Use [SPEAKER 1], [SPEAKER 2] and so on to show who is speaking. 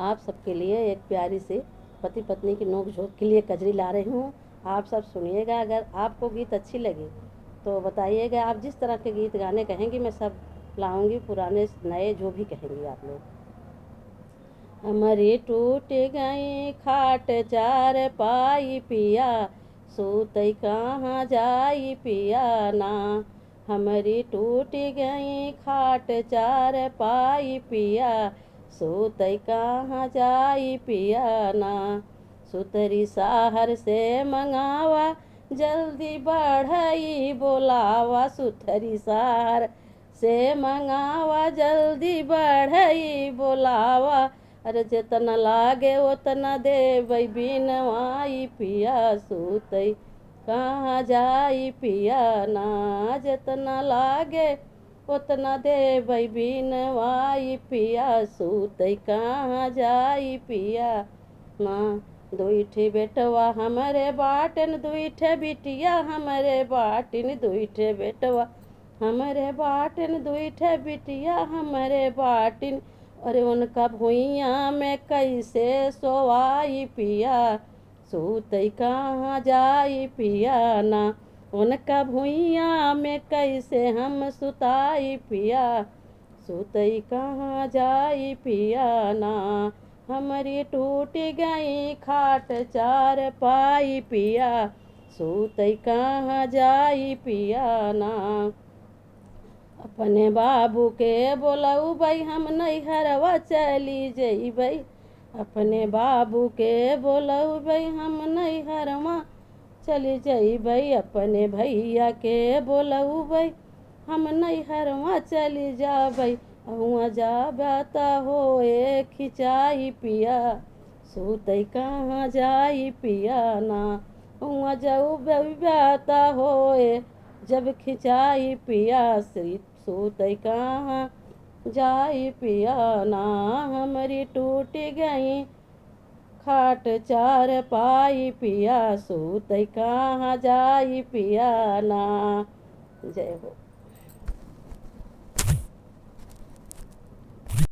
[SPEAKER 1] आप सबके लिए एक प्यारी सी पति पत्नी की नोक झोंक के लिए कजरी ला रही हूँ। आप सब सुनिएगा। अगर आपको गीत अच्छी लगी तो बताइएगा। आप जिस तरह के गीत गाने कहेंगी मैं सब लाऊंगी, पुराने नए जो भी कहेंगी आप लोग। हमारी टूट गई खाट चार पाई पिया, सूतई कहाँ जाई पिया ना। हमारी टूट गई खाट चार पाई पिया, सूतई कहाँ जाई पिया ना। सुतरी साहर से मंगावा, जल्दी बढ़ई बोलावा। सुतरी साहर से मंगावा, जल्दी बढ़ई बोलावा। अरे जितना लागे उतना देवई बिनवाई पिया, सूतई कहाँ जाई पिया ना। जितना लागे उतना देवई बिनवाई पिया, सूतई कहाँ जाई पिया ना। दुईठे बेटवा हमरे बाटन, दुईठे बिटिया हमरे बाटिन। दुईठे बेटवा हमरे बाटन, दुईठे बिटिया हमरे बाटिन। अरे उनका भुइयाँ में कैसे सोवाई पिया, सूतई कहाँ जाई पिया ना। उनका भुइयाँ में कैसे हम सुताई पिया, सूतई कहाँ जाई पिया ना। हमारी टूट गई खाट चार पाई पिया, सूतई कहाँ जाई पिया ना। अपने बाबू के बोलऊ भाई हम नैहरवा चली जइबै। अपने बाबू के बोलऊ भाई हम नैहरवा चली जइबै। अपने भैया के बोलऊ भाई हम नैहरवा चली जाबै। हुआ जाबा त होए खिंचाई पिया, सूतई कहाँ जाई पिया ना। हुआ जाऊ बेता होए जब खिंचाई पिया, सूतई कहाँ जाई पिया ना। हमारी टूट गई खाट चार पाई पिया, सूतई कहाँ जाई पिया ना। जय हो।